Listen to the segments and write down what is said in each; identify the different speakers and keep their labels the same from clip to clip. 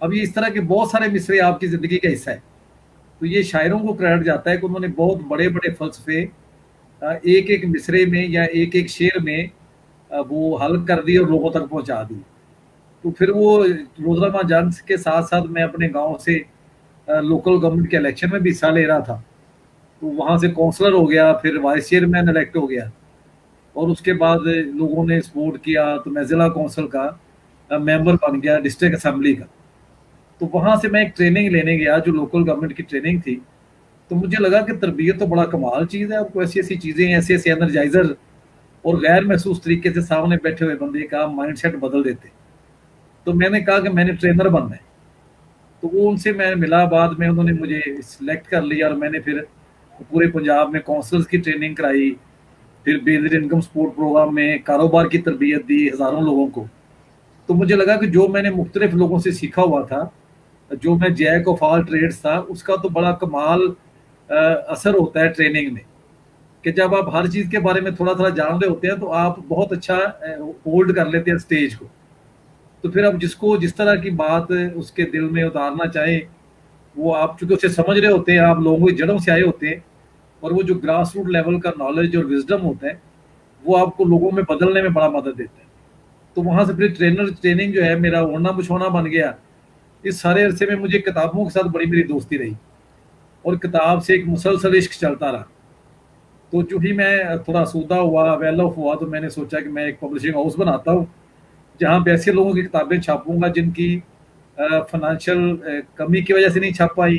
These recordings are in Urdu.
Speaker 1: اب یہ اس طرح کے بہت سارے مصرے آپ کی زندگی کا حصہ ہے. تو یہ شاعروں کو کریڈٹ جاتا ہے کہ انہوں نے بہت بڑے بڑے فلسفے ایک ایک مصرے میں یا ایک ایک شعر میں وہ حل کر دی اور لوگوں تک پہنچا دی. تو پھر وہ روزنامہ جنگ کے ساتھ ساتھ میں اپنے گاؤں سے لوکل گورنمنٹ کے الیکشن میں بھی حصہ لے رہا تھا. تو وہاں سے کونسلر ہو گیا, پھر وائس چیئرمین الیکٹ ہو گیا, اور اس کے بعد لوگوں نے سپورٹ کیا تو میں ضلع کونسل کا ممبر بن گیا ڈسٹرکٹ اسمبلی کا. تو وہاں سے میں ایک ٹریننگ لینے گیا جو لوکل گورنمنٹ کی ٹریننگ تھی. تو مجھے لگا کہ تربیت تو بڑا کمال چیز ہے, آپ کو ایسی ایسی چیزیں, ایسے ایسے انرجائزر اور غیر محسوس طریقے سے سامنے بیٹھے ہوئے بندے کا مائنڈ سیٹ بدل دیتے. تو میں نے کہا کہ میں نے ٹرینر بننا ہے. تو وہ ان سے میں ملا, بعد میں انہوں نے مجھے سلیکٹ کر لیا, اور میں نے پھر پورے پنجاب میں کونسلز کی ٹریننگ کرائی, پھر بینر انکم سپورٹ پروگرام میں کاروبار کی تربیت دی ہزاروں لوگوں کو. تو مجھے لگا کہ جو میں نے مختلف لوگوں سے سیکھا ہوا تھا, جو میں جیک آف آل ٹریڈز تھا, اس کا تو بڑا کمال اثر ہوتا ہے ٹریننگ میں, کہ جب آپ ہر چیز کے بارے میں تھوڑا تھوڑا جان رہے ہوتے ہیں تو آپ بہت اچھا ہولڈ کر لیتے ہیں اسٹیج کو. تو پھر اب جس کو جس طرح کی بات اس کے دل میں اتارنا چاہیں, وہ آپ چونکہ اسے سمجھ رہے ہوتے ہیں, آپ لوگوں کی جڑوں سے آئے ہوتے ہیں, اور وہ جو گراس روٹ لیول کا نالج اور وزڈم ہوتا ہے وہ آپ کو لوگوں میں بدلنے میں بڑا مدد دیتا ہے. تو وہاں سے پھر ٹریننگ جو ہے میرا اوڑھنا بچھونا بن گیا. اس سارے عرصے میں مجھے کتابوں کے ساتھ بڑی میری دوستی رہی, اور کتاب سے ایک مسلسل عشق چلتا رہا. تو جو ہی میں تھوڑا سودہ ہوا, ویل آف ہوا, تو میں نے سوچا کہ میں ایک پبلشنگ ہاؤس بناتا ہوں جہاں پہ ایسے لوگوں کی کتابیں چھاپوں گا جن کی فائنینشیل کمی کی وجہ سے نہیں چھاپ پائی,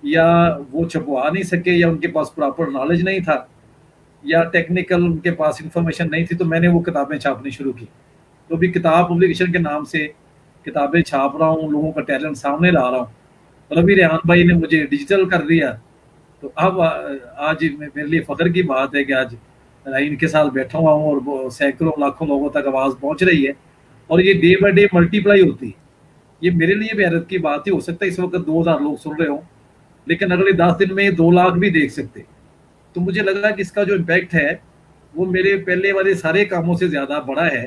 Speaker 1: یا وہ چھپوا نہیں سکے, یا ان کے پاس پراپر نالج نہیں تھا, یا ٹیکنیکل ان کے پاس انفارمیشن نہیں تھی. تو میں نے وہ کتابیں چھاپنی شروع کی. تو بھی کتاب پبلیکیشن کے نام سے کتابیں چھاپ رہا ہوں, لوگوں کا ٹیلنٹ سامنے لا رہا ہوں. اور ابھی ریحان بھائی نے مجھے ڈیجیٹل کر دیا. تو اب آج میرے لیے فخر کی بات ہے کہ آج ان کے ساتھ بیٹھا ہوا ہوں, اور سینکڑوں لاکھوں لوگوں تک آواز پہنچ رہی ہے, اور یہ ڈے بائی ڈے ملٹی پلائی ہوتی ہے. یہ میرے لیے بھی حیرت کی بات ہی ہو سکتا ہے اس وقت 2000 لوگ سن رہے ہوں, لیکن اگلے 10 دن میں 2 لاکھ بھی دیکھ سکتے. تو مجھے لگا کہ اس کا جو امپیکٹ ہے وہ میرے پہلے والے سارے کاموں سے زیادہ بڑا ہے.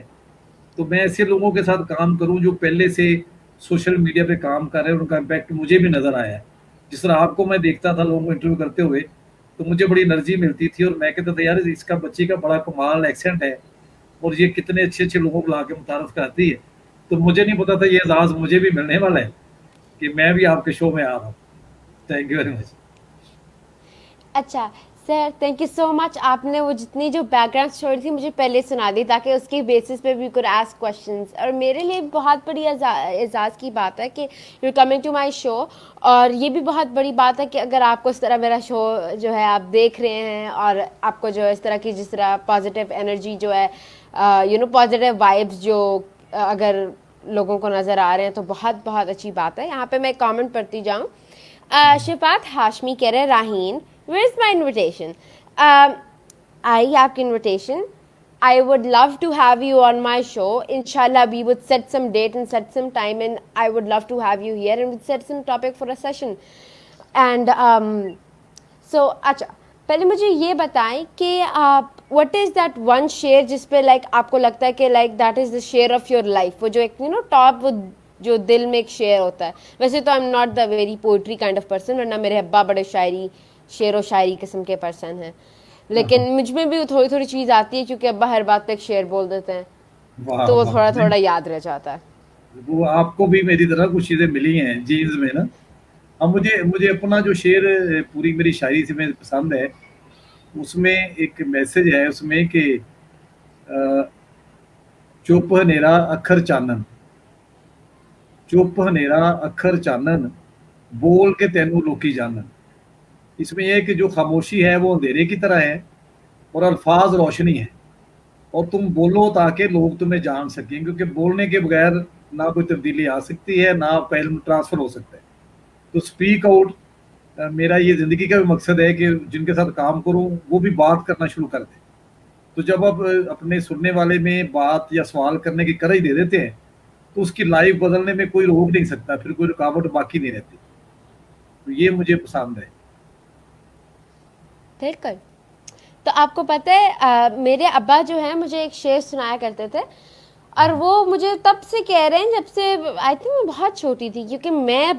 Speaker 1: تو میں ایسے لوگوں کے ساتھ کام کروں جو پہلے سے سوشل میڈیا پہ کام کر رہے ہیں, ان کا امپیکٹ مجھے بھی نظر آیا ہے. جس طرح آپ کو میں دیکھتا تھا لوگوں کو انٹرویو کرتے ہوئے, تو مجھے بڑی انرجی ملتی تھی, اور میں کہتا تھا یار اس کا بچی کا بڑا کمال ایکسنٹ ہے, اور یہ کتنے اچھے اچھے لوگوں کو لا کے متعارف کراتی ہے. تو مجھے نہیں پتا تھا یہ اعزاز مجھے بھی ملنے والا ہے کہ میں بھی آپ کے شو میں آ رہا ہوں. Thank you very much.
Speaker 2: اچھا سر, تھینک یو سو مچ. آپ نے وہ جتنی جو بیک گراؤنڈ اسٹوری تھی مجھے پہلے سنا دی تاکہ اس کی بیسس پہ بھی کوئی آسک کوشچنس, اور میرے لیے بہت بڑی اعزاز کی بات ہے کہ یو کمنگ ٹو مائی شو. اور یہ بھی بہت بڑی بات ہے کہ اگر آپ کو اس طرح میرا شو جو ہے آپ دیکھ رہے ہیں, اور آپ کو جو اس طرح کی جس طرح پازیٹیو انرجی جو ہے, پازیٹیو وائبس جو اگر لوگوں کو نظر آ رہے ہیں, تو بہت بہت اچھی بات ہے. یہاں پہ میں کامنٹ پڑھتی جاؤں. شفات ہاشمی کہہ رہے راہین where's my invitation? آئی آپ کی invitation. I would love to have you on my show. Inshallah, we would set some date and set some time, and I would love to have you here, and we'd set some topic for a session. And so, اچھا پہلے مجھے یہ بتائیں کہ what is that one شعر جس پہ لائک آپ کو لگتا ہے کہ like that is the share of your life, وہ جو ایک ٹاپ, وہ جو دل میں ایک شعر ہوتا ہے. ویسے تو I'm not the very poetry kind of person, ورنہ میرے ابا بڑے شعر و شاعری قسم کے پرسن ہیں, لیکن مجھ میں بھی تھوڑی تھوڑی چیز آتی ہے کیونکہ ابا ہر بات پہ ایک شعر بول دیتے ہیں, تو وہ تھوڑا تھوڑا یاد رہ جاتا ہے.
Speaker 1: وہ آپ کو بھی میری طرح کچھ چیزیں ملی ہیں جینز میں نا. اب مجھے اپنا جو شعر پوری میری شاعری سے میں پسند ہے, اس میں ایک میسج ہے اس میں کہ چپ ہنیرا اکھر چانن, چپ ہنیرا اکھر چانن, بول کے تینوں لوکی جانن. اس میں یہ کہ جو خاموشی ہے وہ اندھیرے کی طرح ہے, اور الفاظ روشنی ہے, اور تم بولو تاکہ لوگ تمہیں جان سکیں, کیونکہ بولنے کے بغیر نہ کوئی تبدیلی آ سکتی ہے, نہ علم ٹرانسفر ہو سکتا ہے. تو اسپیک آؤٹ میرا یہ زندگی کا بھی مقصد ہے کہ جن کے ساتھ کام کروں وہ بھی بات کرنا شروع کر دیں. تو جب آپ اپنے سننے والے میں بات یا سوال کرنے کی کرج دے دیتے ہیں تو اس کی لائف بدلنے میں کوئی روک نہیں سکتا, پھر کوئی رکاوٹ باقی نہیں رہتی. تو یہ مجھے پسند ہے.
Speaker 2: بالکل. تو آپ کو پتہ ہے میرے ابا جو ہیں مجھے ایک شعر سنایا کرتے تھے, اور وہ مجھے تب سے کہہ رہے ہیں جب سے آئی تھنک میں بہت چھوٹی تھی، کیونکہ میں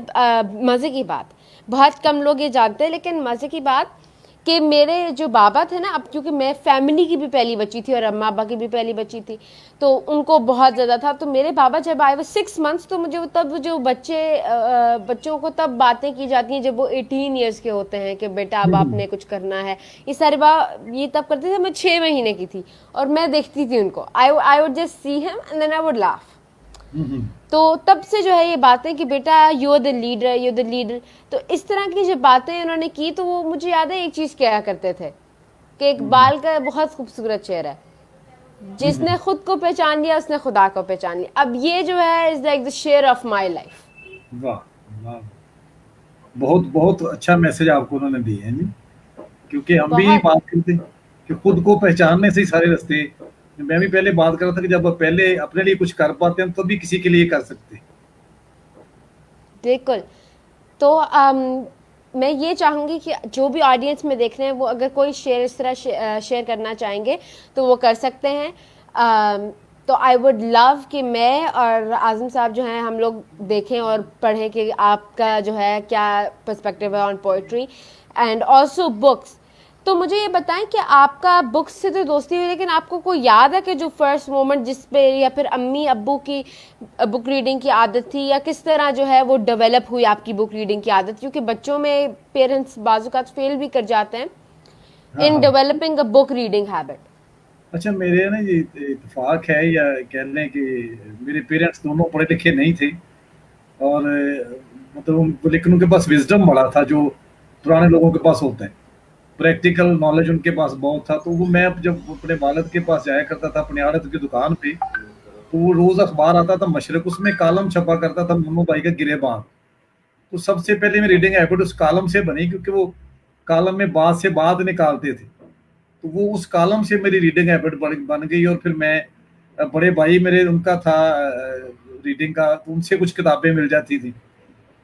Speaker 2: مزے کی بات، بہت کم لوگ یہ جانتے ہیں لیکن مزے کی بات کہ میرے جو بابا تھے نا، اب کیونکہ میں فیملی کی بھی پہلی بچی تھی اور اماں ابا کی بھی پہلی بچی تھی، تو ان کو بہت زیادہ تھا. تو میرے بابا جب آئے وہ 6 months، تو مجھے تب جو بچوں کو تب باتیں کی جاتی ہیں جب وہ 18 years کے ہوتے ہیں کہ بیٹا اب آپ نے کچھ کرنا ہے، یہ ساری بات یہ تب کرتے تھے. میں 6 مہینے کی تھی اور میں دیکھتی تھی ان کو، I would just see him and then I would laugh. تو تب سے جو ہے یہ باتیں کہ بیٹا you are the leader, you are the leader. تو اس طرح کی جو باتیں انہوں نے کی، تو وہ مجھے یاد ہے ایک چیز کیا کرتے تھے کہ اقبال کا بہت خوبصورت شعر ہے، جس نے خود کو پہچان لیا اس نے خدا کو پہچان لیا. اب یہ جو ہے is like the share of my life.
Speaker 1: واہ واہ، بہت بہت اچھا میسج آپ کو انہوں نے دیے ہیں جی، کیونکہ ہم بھی
Speaker 2: بہت
Speaker 1: بات کرتے ہیں کہ خود کو پہچاننے سے ہی سارے راستے. میں بھی پہلے بات کر رہا تھا کہ جب پہلے اپنے لیے کچھ کر پاتے ہیں تب بھی کسی کے لیے کر سکتے.
Speaker 2: بالکل. تو میں یہ چاہوں گی کہ جو بھی آڈینس میں دیکھ رہے ہیں وہ اگر کوئی شیئر اس طرح شیئر کرنا چاہیں گے تو وہ کر سکتے ہیں. تو آئی وڈ لو کہ میں اور اعظم صاحب جو ہیں ہم لوگ دیکھیں اور پڑھیں کہ آپ کا جو ہے کیا پرسپیکٹیو ہے آن پوئٹری اینڈ آلسو بکس. تو مجھے یہ بتائیں کہ آپ کا بکس سے تو دوستی ہوئی، لیکن آپ کو کوئی یاد ہے کہ جو فرسٹ مومنٹ جس پہ یا پھر امی ابو کی بک ریڈنگ کی عادت تھی، یا کس طرح جو ہے وہ ڈیولپ ہوئی آپ کی بک ریڈنگ کی عادت؟ کیونکہ بچوں میں پیرنٹس بعض اوقات فیل بھی کر جاتے ہیں in developing a book reading habit.
Speaker 1: اچھا، میرے نا یہ اتفاق ہے یا کہہ لیں کہ میرے پیرنٹس دونوں پڑھے لکھے نہیں تھے، اور مطلب لیکن ان کے پاس وزڈم بڑا تھا جو پرانے لوگوں کے پاس ہوتا ہے. پریکٹیکل نالج ان کے پاس بہت تھا. تو وہ میں جب اپنے والد کے پاس جایا کرتا تھا اپنے عادت کی دکان پہ، تو وہ روز اخبار آتا تھا مشرق، اس میں کالم چھپا کرتا تھا منو بھائی کا گریباں. تو سب سے پہلے میری ریڈنگ ہیبٹ اس کالم سے بنی، کیونکہ وہ کالم میں بات سے بات نکالتے تھے. تو وہ اس کالم سے میری ریڈنگ ہیبٹ بن گئی. اور پھر میں بڑے بھائی میرے ان کا تھا ریڈنگ کا، ان سے کچھ کتابیں مل جاتی تھیں.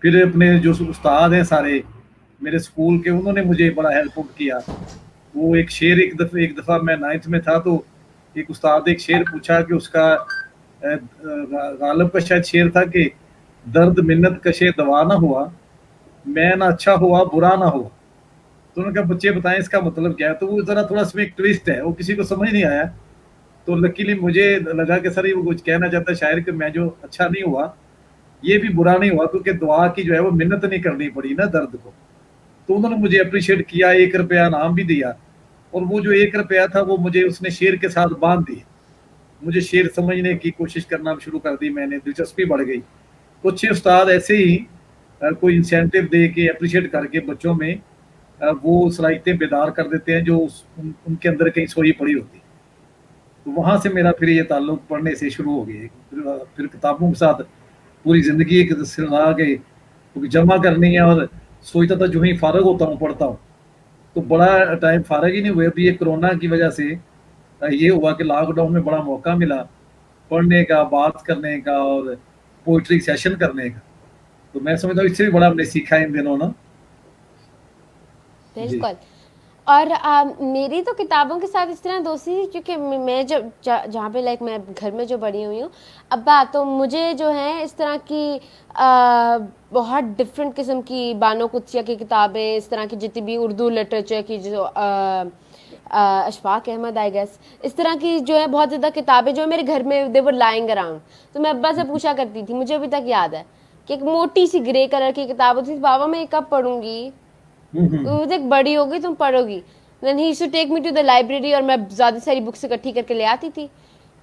Speaker 1: پھر اپنے جو استاد ہیں سارے میرے اسکول کے، انہوں نے مجھے بڑا ہیلپ کیا. وہ ایک شعر ایک دفعہ میں 9th میں تھا، تو ایک استاد ایک شعر پوچھا کہ اس کا غالب کا شاید شعر تھا کہ درد منت کشے دوا نہ ہوا، میں نہ اچھا ہوا برا نہ ہوا. تو انہوں نے کہا بچے بتائیں اس کا مطلب کیا ہے. تو وہ ذرا تھوڑا اس میں ایک ٹویسٹ ہے، وہ کسی کو سمجھ نہیں آیا. تو لکیلی مجھے لگا کہ سر یہ وہ کچھ کہنا چاہتا ہے شاعر کہ میں جو اچھا نہیں ہوا یہ بھی برا نہیں ہوا، کیونکہ دعا کی جو ہے وہ منت نہیں کرنی پڑی نا درد کو. تو انہوں نے مجھے اپریشیٹ کیا، 1 روپیہ انعام بھی دیا. اور وہ جو 1 روپیہ تھا وہ مجھے اس نے شعر کے ساتھ باندھ دی. مجھے شعر سمجھنے کی کوشش کرنا شروع کر دی، میں نے دلچسپی بڑھ گئی. تو اچھے استاد ایسے ہی کوئی انسینٹیو دے کے اپریشیٹ کر کے بچوں میں وہ صلاحیتیں بیدار کر دیتے ہیں جو ان کے اندر کہیں سوئی پڑی ہوتی. تو وہاں سے میرا پھر یہ تعلق پڑھنے سے شروع ہو گیا. پھر کتابوں کے ساتھ پوری زندگی ایک سلسلہ کے جمع کرنی ہے، اور سوچتا تھا جو ہی فارغ ہوتا ہوں پڑھتا ہوں. تو بڑا ٹائم فارغ ہی نہیں ہوئے. ابھی یہ کرونا کی وجہ سے یہ ہوا کہ لاک ڈاؤن میں بڑا موقع ملا پڑھنے کا، بات کرنے کا اور پوئٹری سیشن کرنے کا. تو میں سمجھتا ہوں اس سے بھی بڑا ہم نے سیکھا ان دنوں نا.
Speaker 2: بالکل. اور میری تو کتابوں کے ساتھ اس طرح دوستی تھی کیونکہ میں جب جہاں پہ لائک میں گھر میں جو بڑی ہوئی ہوں ابا، تو مجھے جو ہے اس طرح کی بہت ڈفرینٹ قسم کی بانو قدسیہ کی کتابیں، اس طرح کی جتنی بھی اردو لٹریچر کی جو اشفاق احمد آئی گیس، اس طرح کی جو ہے بہت زیادہ کتابیں جو میرے گھر میں دے ور لائنگ اراؤنڈ. تو میں ابا سے پوچھا کرتی تھی، مجھے ابھی تک یاد ہے کہ ایک موٹی سی گرے کلر کی کتاب ہوتی تھی، بابا میں یہ کب پڑھوں گی، ایک بڑی ہوگی تم پڑھو گی. دین ہی used to take me to the library اور میں زیادہ ساری بکس اکٹھی کر کے لے آتی تھی.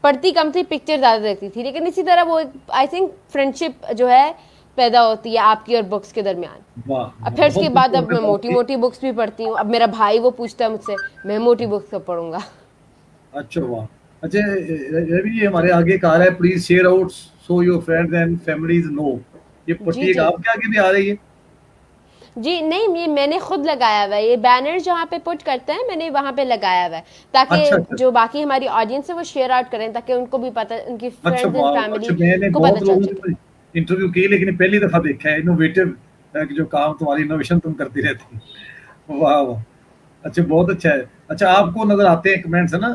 Speaker 2: پڑھتی کم تھی، پکچر زیادہ دیکھتی تھی. لیکن اسی طرح وہ آئی تھنک فرینڈشپ جو ہے پیدا ہوتی ہے آپ کی اور بکس کے درمیان. اب پھر اس کے بعد اب میں موٹی موٹی بکس بھی پڑھتی ہوں. اب میرا بھائی وہ پوچھتا ہے مجھ سے میں موٹی بکس کب پڑھوں گا.
Speaker 1: اچھا واہ. اچھا یہ ہمارے آگے کہا ہے please share out so your friends and families no. یہ پٹی آپ کے آگے بھی آ رہی ہے؟
Speaker 2: جی نہیں، یہ میں نے خود لگایا ہوا ہے. یہ بینر جہاں پہ پٹ کرتے ہیں میں نے وہاں پہ لگایا ہوا ہے تاکہ جو باقی ہماری آڈینس ہے وہ شیئر آؤٹ کریں تاکہ ان کو بھی پتہ، ان کی فرینڈز اینڈ فیملی کو پتہ چل جائے.
Speaker 1: انٹرویو کی لیکن پہلی دفعہ دیکھا ہے انوویٹو جو کام تمہاری انوویشن تم کرتی رہتی. واہ واہ. اچھا بہت اچھا ہے. اچھا آپ کو نظر آتے ہیں کمنٹس ہے نا،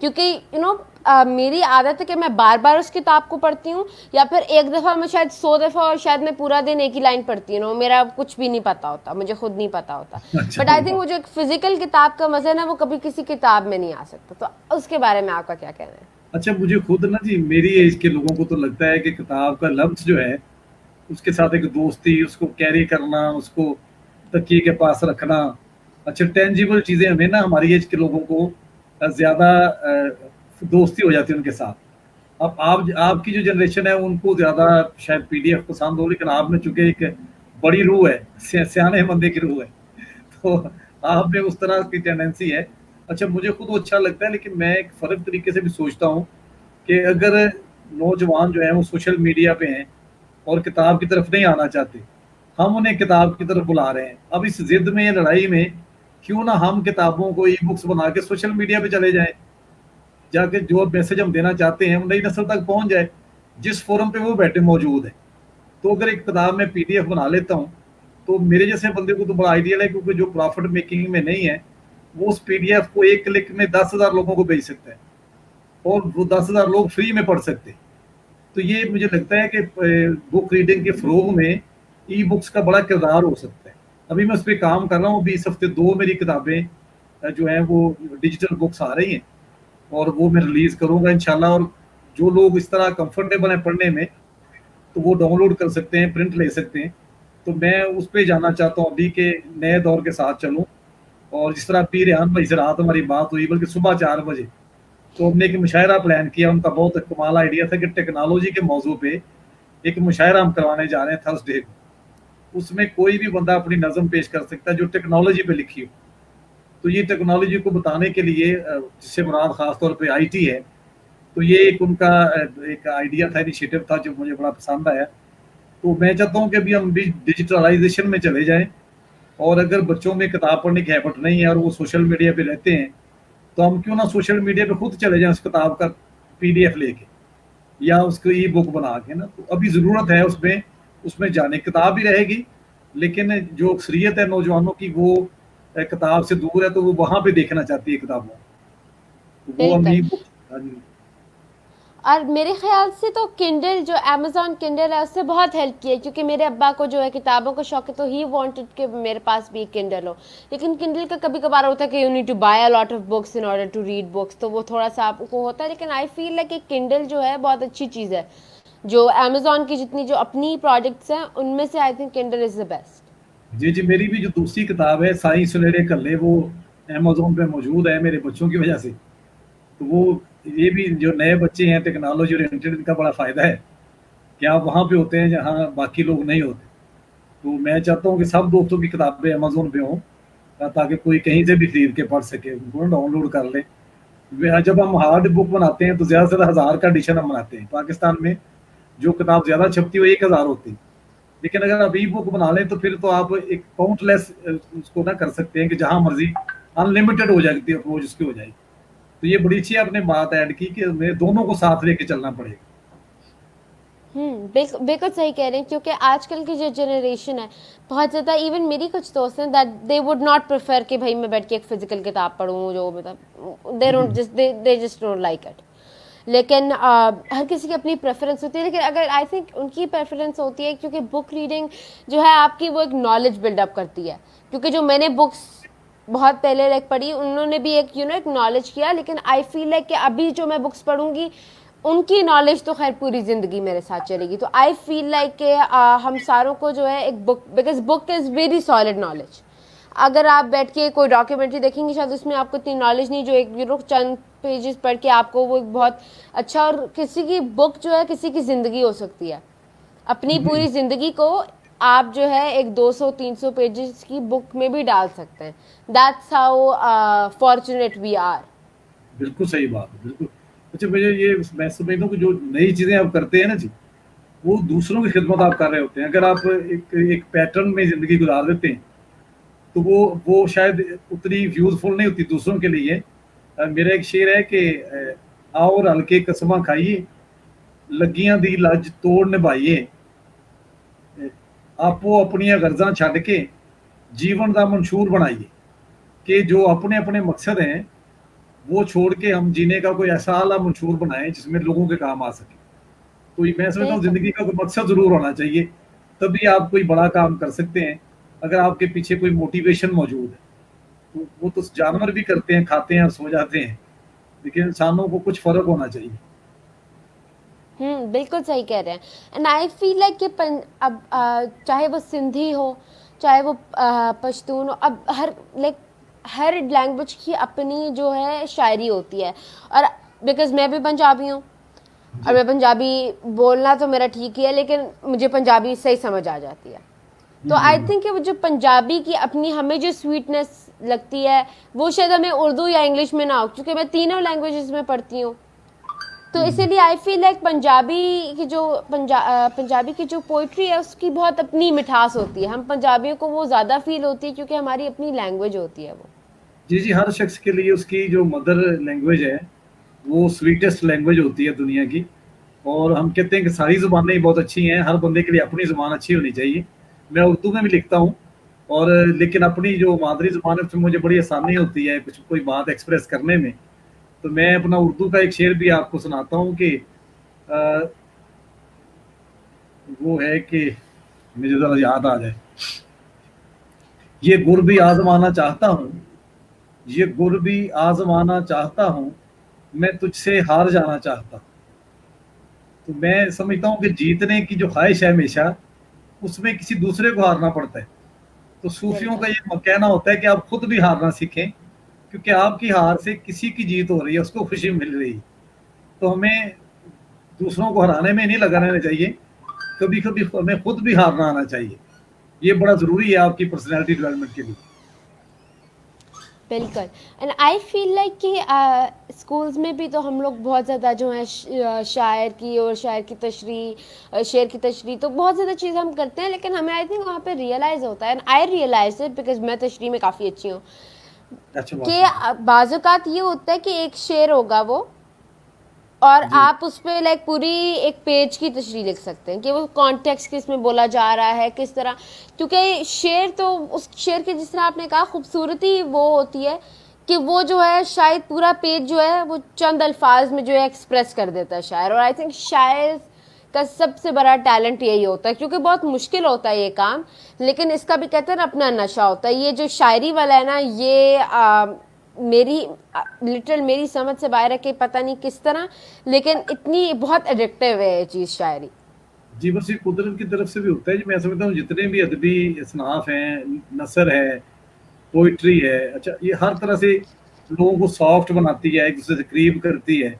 Speaker 2: کیونکہ میری عادت ہے کہ میں بار بار اس کتاب کو پڑھتی ہوں، یا پھر ایک دفعہ میں شاید 100 دفعہ، اور شاید میں پورا دن ایک ہی لائن پڑھتی ہوں، میرا کچھ بھی نہیں پتا ہوتا، مجھے خود نہیں پتا ہوتا.
Speaker 1: اچھا
Speaker 2: بٹ آئی تھنک وہ جو ایک فزیکل کتاب کا مزہ ہے نا، وہ کبھی کسی کتاب میں نہیں آ سکتا. تو اس کے بارے میں آپ کا کیا کہنا ہے؟
Speaker 1: اچھا مجھے خود نا جی میری ایج کے لوگوں کو تو لگتا ہے کہ کتاب کا لفظ جو ہے اس کے ساتھ ایک دوستی، اس کو کیری کرنا، اس کو تکیے کے پاس رکھنا، اچھا ٹینجیبل چیزیں ہمیں نا ہماری ایج کے لوگوں کو زیادہ دوستی ہو جاتی ہے ان کے ساتھ. اب آپ کی جو جنریشن ہے ان کو زیادہ شاید پی ڈی ایف پسند ہو، لیکن آپ میں چونکہ ایک بڑی روح ہے، سیانے بندے کی روح ہے، تو آپ میں اس طرح کی ٹینڈنسی ہے. اچھا مجھے خود وہ اچھا لگتا ہے، لیکن میں ایک فرق طریقے سے بھی سوچتا ہوں کہ اگر نوجوان جو ہیں وہ سوشل میڈیا پہ ہیں اور کتاب کی طرف نہیں آنا چاہتے، ہم انہیں کتاب کی طرف بلا رہے ہیں. اب اس ضد میں، لڑائی میں، کیوں نہ ہم کتابوں کو ای بکس بنا کے سوشل میڈیا پہ چلے جائیں، جا کے جو میسج ہم دینا چاہتے ہیں وہ نئی نسل تک پہنچ جائے جس فورم پہ وہ بیٹھے موجود ہے. تو اگر ایک کتاب میں پی ڈی ایف بنا لیتا ہوں تو میرے جیسے بندے کو تو بڑا آئیڈیل ہے، کیونکہ جو پروفٹ میکنگ میں نہیں ہے وہ اس پی ڈی ایف کو ایک کلک میں 10,000 لوگوں کو بھیج سکتا ہے، اور وہ 10,000 لوگ فری میں پڑھ سکتے. تو یہ مجھے لگتا ہے کہ بک ریڈنگ کے فروغ میں ای بکس کا بڑا کردار ہو سکتا ہے. ابھی میں اس پہ کام کر رہا ہوں، ابھی اس ہفتے 2 میری کتابیں جو ہیں وہ ڈیجیٹل بکس آ رہی ہیں اور وہ میں ریلیز کروں گا انشاءاللہ. اور جو لوگ اس طرح کمفرٹیبل ہیں پڑھنے میں تو وہ ڈاؤن لوڈ کر سکتے ہیں، پرنٹ لے سکتے ہیں. تو میں اس پہ جانا چاہتا ہوں ابھی کہ نئے دور کے ساتھ چلوں. اور جس طرح پیر ریحان بھائی سے رات ہماری بات ہوئی، بلکہ صبح 4 بجے، تو ہم نے ایک مشاعرہ پلان کیا. ان کا بہت کمال آئیڈیا تھا کہ ٹیکنالوجی کے موضوع پہ ایک مشاعرہ ہم کروانے جا رہے ہیں تھرسڈے کو. اس میں کوئی بھی بندہ اپنی نظم پیش کر سکتا ہے جو ٹیکنالوجی پہ لکھی ہو. تو یہ ٹیکنالوجی کو بتانے کے لیے، جس سے مراد خاص طور پہ آئی ٹی ہے، تو یہ ایک ان کا ایک آئیڈیا تھا، انیشیٹو تھا جو مجھے بڑا پسند آیا. تو میں چاہتا ہوں کہ ابھی ہم بھی ڈیجیٹلائزیشن میں چلے جائیں، اور اگر بچوں میں کتاب پڑھنے کی ہیبٹ نہیں ہے اور وہ سوشل میڈیا پہ رہتے ہیں تو ہم کیوں نہ سوشل میڈیا پہ خود چلے جائیں اس کتاب کا پی ڈی ایف لے کے یا اس کو ای بک بنا کے نا. تو ابھی ضرورت ہے اس میں جانے. کتاب بھی رہے گی لیکن جو اکثریت ہے نوجوانوں کی وہ کتاب سے دور ہے، تو وہ وہاں پہ دیکھنا چاہتی ہے کتابوں. تو وہ ہم
Speaker 2: بالکل.
Speaker 1: ای بک.
Speaker 2: اور میرے خیال سے تو کنڈل، جو امیزون کنڈل ہے، اس سے بہت ہیلپ کی ہے، کیونکہ میرے ابا کو جو ہے کتابوں کا شوق ہے، تو ہی وانٹڈ کہ میرے پاس بھی کنڈل ہو. لیکن کنڈل کا کبھی کبھار ہوتا ہے کہ you need to buy a lot of books in order to read books, تو وہ تھوڑا سا آپ کو ہوتا ہے. لیکن آئی فیل لائک کہ کنڈل جو ہے بہت اچھی چیز ہے. جو امیزون کی جتنی جو اپنی پروڈکٹس ہیں ان میں سے I think Kindle is the best.
Speaker 1: جی میری بھی جو دوسری کتاب ہے سائنس سنہرے کلے، وہ امیزون پہ موجود ہے میرے بچوں کی وجہ سے. تو وہ یہ بھی جو نئے بچے ہیں ٹیکنالوجی اورینٹڈ، ان کا بڑا فائدہ ہے کہ آپ وہاں پہ ہوتے ہیں جہاں باقی لوگ نہیں ہوتے. تو میں چاہتا ہوں کہ سب دوستوں کی کتابیں امیزون پہ ہوں تاکہ کوئی کہیں سے بھی خرید کے پڑھ سکے، ان کو ڈاؤن لوڈ کر لیں. جب ہم ہارڈ بک بناتے ہیں تو زیادہ سے زیادہ 1000 کا ایڈیشن ہم بناتے ہیں. پاکستان میں جو کتاب زیادہ چھپتی ہے وہ 1000 ہوتی ہے. لیکن اگر آپ ای بک بنا لیں تو پھر تو آپ ایک کاؤنٹ لیس اس کو نہ کر سکتے ہیں کہ جہاں مرضی ان لمیٹڈ ہو جاتی ہے اپروچ اس کی ہو جائے گی. تو یہ بڑی اچھی آپ نے بات ایڈ کی کہ ہمیں دونوں کو ساتھ لے کے چلنا پڑے گا.
Speaker 2: بالکل صحیح کہہ رہے ہیں، کیونکہ آج کل کی جو جنریشن ہے بہت زیادہ، ایون میری کچھ دوست ہیں that they would not prefer کہ بھائی میں بیٹھ کے ایک فزیکل کتاب پڑھوں، جو مطلب they just don't like it. لیکن ہر کسی کی اپنی پریفرنس ہوتی ہے. لیکن اگر آئی تھنک ان کی پریفرنس ہوتی ہے، کیونکہ بک ریڈنگ جو ہے آپ کی وہ ایک نالج بلڈ اپ کرتی ہے. کیونکہ جو میں نے بکس بہت پہلے لائک پڑھی، انہوں نے بھی ایک ایک نالج کیا. لیکن آئی فیل لائک کہ ابھی جو میں بکس پڑھوں گی ان کی نالج تو خیر پوری زندگی میرے ساتھ چلے گی. تو آئی فیل لائک کہ ہم ساروں کو جو ہے ایک book, because book is very solid knowledge. اگر آپ بیٹھ کے کوئی ڈاکیومنٹری دیکھیں گے شاید اس میں آپ کو اتنی نالج نہیں جو ایک چند پیجز پڑھ کے آپ کو وہ بہت اچھا. اور کسی کی بک جو ہے کسی کی زندگی ہو سکتی ہے. اپنی پوری زندگی کو آپ جو ہے ایک 200-300 پیجز کی بک میں بھی ڈال سکتے ہیں. That's how fortunate we are.
Speaker 1: بالکل صحیح بات ہے، بالکل. اچھا مجھے یہ میں سمجھتا ہوں کہ جو نئی چیزیں آپ کرتے ہیں نا جی، وہ دوسروں کی خدمت آپ کر رہے ہوتے ہیں. اگر آپ ایک پیٹرن میں زندگی گزار دیتے ہیں تو وہ شاید اتنی یوزفل نہیں ہوتی دوسروں کے لیے. میرا ایک شعر ہے کہ آؤ اور ہلکے قسماں کھائیے، لگیاں دی لج توڑ نبھائیے، آپو اپنی غرضاں چھڈ کے جیون دا منشور بنائیے. کہ جو اپنے اپنے مقصد ہیں وہ چھوڑ کے ہم جینے کا کوئی ایسا اعلیٰ منشور بنائیں جس میں لوگوں کے کام آ سکے. تو میں سمجھتا ہوں
Speaker 2: بالکل
Speaker 1: زندگی کا کوئی مقصد ضرور ہونا چاہیے, تبھی آپ کوئی بڑا کام کر سکتے ہیں. اگر آپ کے پیچھے کوئی موٹیویشن موجود ہے, تو وہ تو جانور بھی کرتے ہیں, کھاتے ہیں اور سو جاتے ہیں, لیکن انسانوں کو کچھ فرق ہونا چاہیے.
Speaker 2: بالکل صحیح کہہ رہے ہیں. اینڈ آئی فیل لائک کہ اب چاہے وہ سندھی ہو, چاہے وہ پشتون ہو, اب ہر لینگویج کی اپنی جو ہے شاعری ہوتی ہے. اور بیکاز میں بھی پنجابی ہوں, اور میں پنجابی بولنا تو میرا ٹھیک ہی ہے, لیکن مجھے پنجابی صحیح سمجھ آ جاتی ہے. تو آئی تھنک کہ وہ جو پنجابی کی اپنی ہمیں جو سویٹنس لگتی ہے وہ شاید ہمیں اردو یا انگلش میں نہ ہو, کیونکہ میں تینوں لینگویجز میں پڑھتی ہوں. تو اسی لیے آئی فیل لائک پنجابی کی جو پوئٹری ہے اس کی بہت اپنی مٹھاس ہوتی ہے. ہم پنجابیوں کو وہ زیادہ فیل ہوتی ہے کیونکہ ہماری اپنی لینگویج ہوتی ہے وہ.
Speaker 1: جی, ہر شخص کے لیے اس کی جو مدر لینگویج ہے وہ سویٹسٹ لینگویج ہوتی ہے دنیا کی. اور ہم کہتے ہیں کہ ساری زبانیں ہی بہت اچھی ہیں, ہر بندے کے لیے اپنی زبان اچھی ہونی چاہیے. میں اردو میں بھی لکھتا ہوں, اور لیکن اپنی جو مادری زبان ہے اس میں مجھے بڑی آسانی ہوتی ہے کچھ کوئی بات ایکسپریس کرنے میں. تو میں اپنا اردو کا ایک شعر بھی آپ کو سناتا ہوں کہ وہ ہے کہ مجھے ذرا یاد آ جائے. یہ گر بھی آزمانا چاہتا ہوں, یہ گر بھی آزمانا چاہتا ہوں, میں تجھ سے ہار جانا چاہتا ہوں. تو میں سمجھتا ہوں کہ جیتنے کی جو خواہش ہے ہمیشہ اس میں کسی دوسرے کو ہارنا پڑتا ہے. تو صوفیوں کا
Speaker 2: بالکل
Speaker 1: یہ کہنا ہوتا ہے کہ آپ خود بھی ہارنا سیکھیں, کیونکہ آپ کی ہار سے کسی کی جیت ہو رہی ہے, اس کو خوشی مل رہی ہے. تو ہمیں دوسروں کو ہرانے میں نہیں لگا رہنا چاہیے, کبھی کبھی ہمیں خود بھی ہارنا آنا چاہیے. یہ بڑا ضروری ہے آپ کی پرسنالٹی ڈیولپمنٹ کے لیے.
Speaker 2: بالکل. اینڈ آئی فیل لائک کہ اسکولس میں بھی تو ہم لوگ بہت زیادہ جو ہے شاعر کی اور شاعر کی تشریح, شعر کی تشریح, تو بہت زیادہ چیزیں ہم کرتے ہیں, لیکن ہمیں آئی تھنک وہاں پہ ریئلائز ہوتا ہے. And I realize it because میں تشریح میں کافی اچھی ہوں,
Speaker 1: اچھا
Speaker 2: کہ
Speaker 1: ماشاء اللہ.
Speaker 2: بعض اوقات یہ ہوتا ہے کہ ایک شعر ہوگا وہ, اور
Speaker 1: جی
Speaker 2: آپ اس پہ لائک پوری ایک پیج کی تشریح لکھ سکتے ہیں کہ وہ کانٹیکس کس میں بولا جا رہا ہے, کس طرح, کیونکہ شعر تو اس شعر کی جس طرح آپ نے کہا خوبصورتی وہ ہوتی ہے کہ وہ جو ہے شاید پورا پیج جو ہے وہ چند الفاظ میں جو ہے ایکسپریس کر دیتا ہے شاعر. اور آئی تھنک شاعر کا سب سے بڑا ٹیلنٹ یہی ہوتا ہے, کیونکہ بہت مشکل ہوتا ہے یہ کام, لیکن اس کا بھی کہتے ہیں اپنا نشہ ہوتا ہے. یہ جو شاعری والا ہے نا, یہ میری لٹرل میری سمجھ سے باہر ہے کہ پتہ نہیں کس طرح, لیکن اتنی بہت ایڈکٹیو ہے یہ چیز شاعری.
Speaker 1: جی, بس یہ قدرت کی طرف سے بھی ہوتا ہے. جی, میں سمجھتا ہوں جتنے بھی ادبی اصناف ہیں, نثر ہے, پوئٹری ہے, اچھا یہ ہر طرح سے لوگوں کو سافٹ بناتی ہے, ایک دوسرے سے قریب کرتی ہے,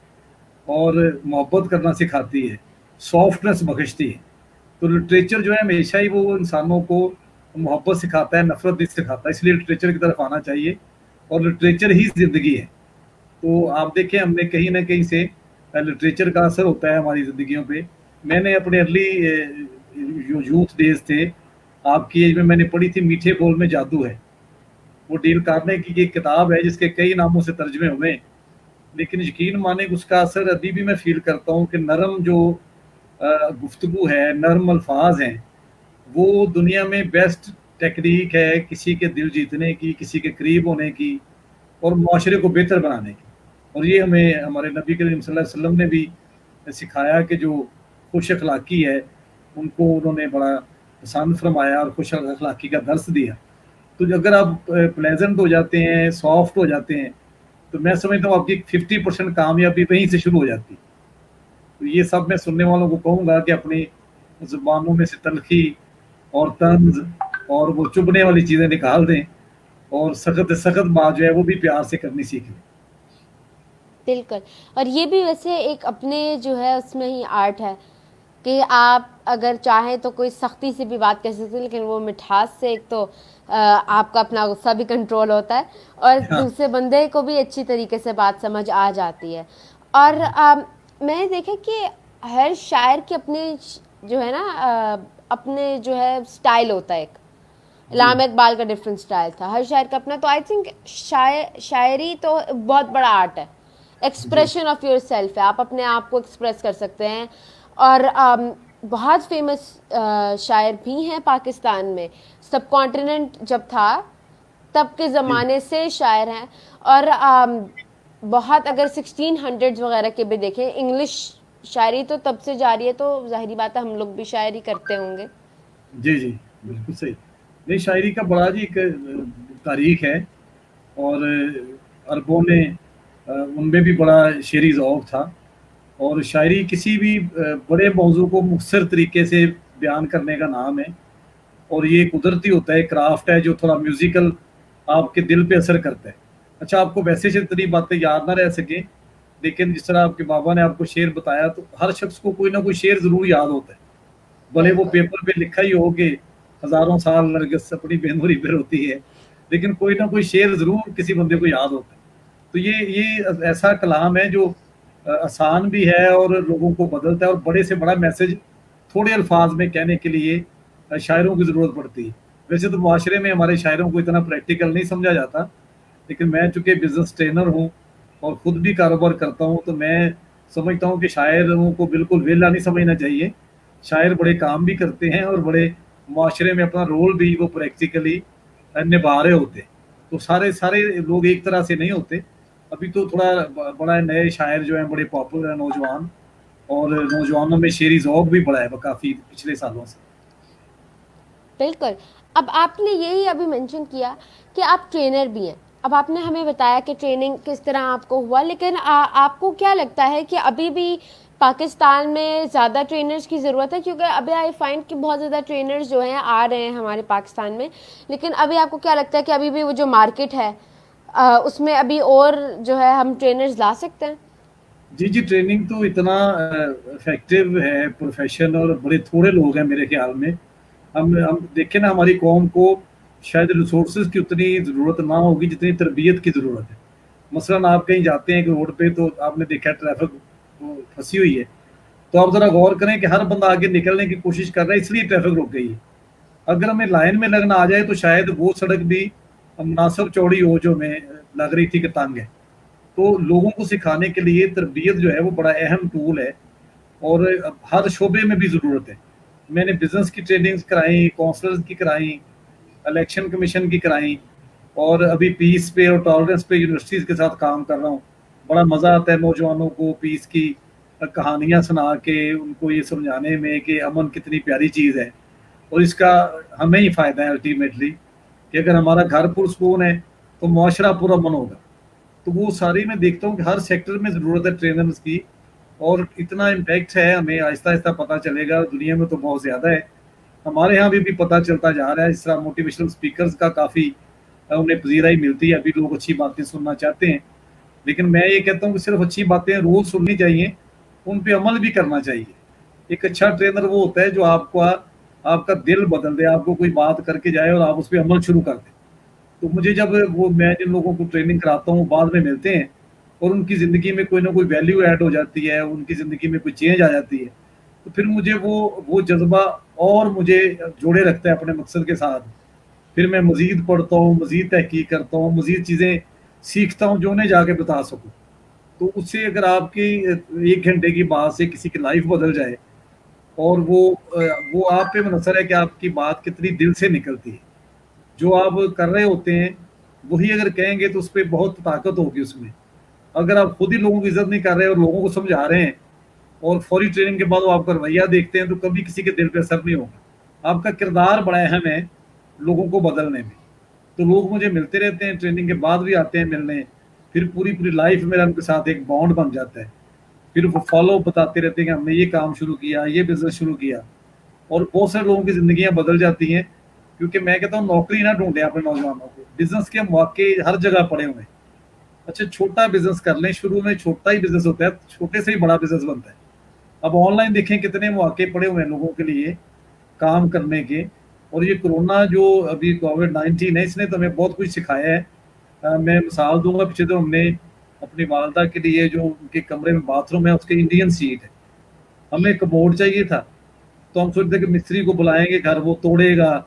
Speaker 1: اور محبت کرنا سکھاتی ہے, سافٹنس بخشتی ہے. تو لٹریچر جو ہے ہمیشہ ہی وہ انسانوں کو محبت سکھاتا ہے, نفرت نہیں سکھاتا. اس لیے لٹریچر کی طرف آنا چاہیے, اور لٹریچر ہی زندگی ہے. تو آپ دیکھیں ہم نے کہیں نہ کہیں سے لٹریچر کا اثر ہوتا ہے ہماری زندگیوں پہ. میں نے اپنے ارلی جو یوتھ ڈیز تھے آپ کی ایج میں نے پڑھی تھی میٹھے بول میں جادو ہے. وہ ڈیل کارنے کی یہ کتاب ہے جس کے کئی ناموں سے ترجمے ہوئے, لیکن یقین مانے اس کا اثر ابھی بھی میں فیل کرتا ہوں کہ نرم جو گفتگو ہے, نرم الفاظ ہیں, وہ دنیا میں بیسٹ ٹیکنیک ہے کسی کے دل جیتنے کی, کسی کے قریب ہونے کی, اور معاشرے کو بہتر بنانے کی. اور یہ ہمیں ہمارے نبی کریم صلی اللہ علیہ وسلم نے بھی سکھایا کہ جو خوش اخلاقی ہے ان کو انہوں نے بڑا پسند فرمایا اور خوش اخلاقی کا درس دیا. تو اگر آپ پلیزنٹ ہو جاتے ہیں, سافٹ ہو جاتے ہیں, تو میں سمجھتا ہوں آپ کی 50% کامیابی وہیں سے شروع ہو جاتی. تو یہ سب میں سننے والوں کو کہوں گا کہ اپنی زبانوں میں سے تلخی اور طنز اور وہ چبھنے والی چیزیں نکال دیں, اور سخت سخت بات جو ہے وہ بھی پیار سے کرنی سیکھ لیں.
Speaker 2: بالکل. اور یہ بھی ویسے ایک اپنے جو ہے اس میں ہی آرٹ ہے کہ آپ اگر چاہیں تو کوئی سختی سے بھی بات کر سکتے ہیں, لیکن وہ مٹھاس سے ایک تو آپ کا اپنا غصہ بھی کنٹرول ہوتا ہے, اور
Speaker 1: ہاں
Speaker 2: دوسرے بندے کو بھی اچھی طریقے سے بات سمجھ آ جاتی ہے. اور میں نے دیکھا کہ ہر شاعر کے اپنے جو ہے نا اپنے جو ہے اسٹائل ہوتا ہے. ایک
Speaker 1: جی
Speaker 2: علامہ اقبال کا ڈفرینٹ اسٹائل تھا, ہر شاعر کا اپنا. تو آئی تھنک شاعری تو بہت بڑا آرٹ ہے,
Speaker 1: جی
Speaker 2: ایکسپریشن آف یور سیلف ہے, آپ اپنے آپ کو ایکسپریس کر سکتے ہیں. اور بہت فیمس شاعر بھی ہیں پاکستان میں, سب کانٹیننٹ جب تھا تب کے
Speaker 1: جی
Speaker 2: زمانے سے شاعر ہیں. اور بہت اگر 1600 وغیرہ کے بھی دیکھیں انگلش شاعری تو تب سے جاری ہے، تو ظاہری بات ہے ہم لوگ بھی شاعری کرتے ہوں گے.
Speaker 1: جی جی بالکل صحیح. نہیں شاعری کا بڑا جی ایک تاریخ ہے، اور عربوں میں ان میں بھی بڑا شعری ذوق تھا، اور شاعری کسی بھی بڑے موضوع کو مختصر طریقے سے بیان کرنے کا نام ہے، اور یہ قدرتی ہوتا ہے، کرافٹ ہے جو تھوڑا میوزیکل آپ کے دل پہ اثر کرتا ہے. اچھا آپ کو ویسے جتنی باتیں یاد نہ رہ سکیں، لیکن جس طرح آپ کے بابا نے آپ کو شعر بتایا، تو ہر شخص کو کوئی نہ کوئی شعر ضرور یاد ہوتا ہے، بھلے وہ
Speaker 2: بالکل
Speaker 1: پیپر پہ لکھا ہی ہو کہ ہزاروں سال نرگس اپنی بہنوری پہ روتی ہے، لیکن کوئی نہ کوئی شعر ضرور کسی بندے کو یاد ہوتا ہے. تو یہ ایسا کلام ہے جو آسان بھی ہے اور لوگوں کو بدلتا ہے، اور بڑے سے بڑا میسج تھوڑے الفاظ میں کہنے کے لیے شاعروں کی ضرورت پڑتی ہے. ویسے تو معاشرے میں ہمارے شاعروں کو اتنا پریکٹیکل نہیں سمجھا جاتا، لیکن میں چونکہ بزنس ٹرینر ہوں اور خود بھی کاروبار کرتا ہوں، تو میں سمجھتا ہوں کہ شاعروں کو بالکل ویلا نہیں سمجھنا چاہیے. شاعر بڑے کام بھی کرتے ہیں اور بڑے معاشرے میں اپنا رول بھی وہ پریکٹیکلی نبھا رہے ہوتے ہیں. تو سارے لوگ ایک طرح سے نہیں ہوتے. ابھی تو تھوڑا بڑا نئے شاعر جو ہیں بڑے پاپولر ہیں نوجوان، اور نوجوانوں میں شعری ذوق بھی بڑا ہے کافی پچھلے سالوں سے.
Speaker 2: بالکل. اب آپ نے یہی ابھی مینشن کیا کہ آپ ٹرینر بھی ہیں. اب آپ نے ہمیں بتایا کہ ٹریننگ کس طرح آپ کو ہوا، لیکن آپ کو کیا لگتا ہے کہ ابھی بھی پاکستان میں زیادہ ٹرینرز کی ضرورت ہے؟ کیونکہ ابھی آئی فائنڈ کہ بہت زیادہ ٹرینرز جو ہیں آ رہے ہیں ہمارے پاکستان میں، لیکن ابھی آپ کو کیا لگتا ہے کہ ابھی بھی وہ جو مارکیٹ ہے اس میں ابھی اور جو ہے ہم ٹرینرز لا سکتے ہیں؟
Speaker 1: جی ٹریننگ تو اتنا افیکٹو ہے پروفیشن، اور بڑے تھوڑے لوگ ہیں میرے خیال میں. ہم دیکھیں نا، ہماری قوم کو شاید ریسورسز کی اتنی ضرورت نہ ہوگی جتنی تربیت کی ضرورت ہے. مثلاً آپ کہیں جاتے ہیں کہ روڈ پہ، تو آپ نے دیکھا ٹریفک پھنسی ہوئی ہے، تو آپ ذرا غور کریں کہ ہر بندہ آگے نکلنے کی کوشش کر رہا ہے، اس لیے ٹریفک رک گئی ہے. اگر ہمیں لائن میں لگنا آ جائے تو شاید وہ سڑک بھی مناسب چوڑی ہو جو ہمیں لگ رہی تھی کہ تنگ ہے. تو لوگوں کو سکھانے کے لیے تربیت جو ہے وہ بڑا اہم ٹول ہے، اور ہر شعبے میں بھی ضرورت ہے. میں نے بزنس کی ٹریننگز کرائیں، کونسلرز کی کرائیں، الیکشن کمیشن کی کرائیں، اور ابھی پیس پہ اور ٹالرنس پہ یونیورسٹیز کے ساتھ کام کر رہا ہوں. بڑا مزہ آتا ہے نوجوانوں کو پیس کی کہانیاں سنا کے ان کو یہ سمجھانے میں کہ امن کتنی پیاری چیز ہے، اور اس کا ہمیں ہی فائدہ ہے الٹیمیٹلی، کہ اگر ہمارا گھر پرسکون ہے تو معاشرہ پرامن ہوگا. تو وہ ساری میں دیکھتا ہوں کہ ہر سیکٹر میں ضرورت ہے ٹرینرز کی، اور اتنا امپیکٹ ہے، ہمیں آہستہ آہستہ پتہ چلے گا. دنیا میں تو بہت زیادہ ہے، ہمارے یہاں بھی پتہ چلتا جا رہا ہے. اس طرح موٹیویشنل اسپیکرز کا کافی انہیں پذیرائی ملتی ہے. ابھی لوگ اچھی باتیں سننا چاہتے ہیں، لیکن میں یہ کہتا ہوں کہ صرف اچھی باتیں روز سننی چاہیے، ان پہ عمل بھی کرنا چاہیے. ایک اچھا ٹرینر وہ ہوتا ہے جو آپ کا دل بدل دے، آپ کو کوئی بات کر کے جائے اور آپ اس پہ عمل شروع کر دیں. تو مجھے جب میں جن لوگوں کو ٹریننگ کراتا ہوں بعد میں ملتے ہیں، اور ان کی زندگی میں کوئی نہ کوئی ویلیو ایڈ ہو جاتی ہے، ان کی زندگی میں کوئی چینج آ جاتی ہے، تو پھر مجھے وہ جذبہ اور مجھے جوڑے رکھتا ہے اپنے مقصد کے ساتھ. پھر میں مزید پڑھتا ہوں، مزید تحقیق کرتا ہوں، مزید چیزیں سیکھتا ہوں جو انہیں جا کے بتا سکوں. تو اس سے اگر آپ کی 1 گھنٹے کی بات سے کسی کی لائف بدل جائے، اور وہ آپ پہ منحصر ہے کہ آپ کی بات کتنی دل سے نکلتی ہے. جو آپ کر رہے ہوتے ہیں وہی اگر کہیں گے تو اس پہ بہت طاقت ہوگی اس میں. اگر آپ خود ہی لوگوں کی عزت نہیں کر رہے اور لوگوں کو سمجھا رہے ہیں، اور فوری ٹریننگ کے بعد وہ آپ کا رویہ دیکھتے ہیں، تو کبھی کسی کے دل پہ اثر نہیں ہوگا. آپ کا کردار بڑا اہم ہے لوگوں کو بدلنے میں. تو لوگ مجھے ملتے رہتے ہیں، ٹریننگ کے بعد بھی آتے ہیں ملنے، پھر پوری لائف میرا ان کے ساتھ ایک بانڈ بن جاتا ہے. پھر وہ فالو بتاتے رہتے ہیں کہ ہم نے یہ کام شروع کیا، یہ بزنس شروع کیا، اور بہت سارے لوگوں کی زندگیاں بدل جاتی ہیں. کیونکہ میں کہتا ہوں نوکری نہ ڈھونڈیں اپنے نوجوانوں کو، بزنس کے مواقع ہر جگہ پڑے ہوئے ہیں. اچھا چھوٹا بزنس کر لیں، شروع میں چھوٹا ہی بزنس ہوتا ہے، چھوٹے سے ہی بڑا بزنس بنتا ہے. اب آن لائن دیکھیں کتنے مواقع پڑے ہوئے ہیں لوگوں کے لیے کام کرنے کے. اور یہ کرونا جو ابھی کووڈ-19 ہے، اس نے تو ہمیں بہت کچھ سکھایا ہے. میں مثال دوں گا، پیچھے تو ہم نے اپنی والدہ کے لیے جو ان کے کمرے میں باتھ روم ہے اس کے انڈین سیٹ ہے، ہمیں کموڈ چاہیے تھا. تو ہم سوچتے کہ مستری کو بلائیں گے گھر، وہ توڑے گا،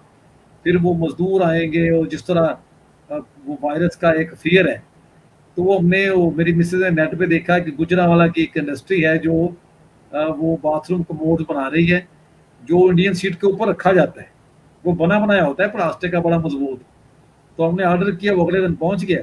Speaker 1: پھر وہ مزدور آئیں گے، اور جس طرح وہ وائرس کا ایک فیئر ہے. تو وہ ہم نے میری مسز نے نیٹ پہ دیکھا کہ گجرانوالہ کی ایک انڈسٹری ہے جو وہ باتھ روم کموڈ بنا رہی ہے، جو انڈین سیٹ کے اوپر رکھا جاتا ہے. وہ بنا بنایا ہوتا ہے پلاسٹک کا، بڑا مضبوط. تو ہم نے آرڈر کیا، وہ اگلے دن پہنچ گیا.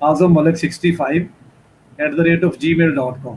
Speaker 1: azammalak65@gmail.com।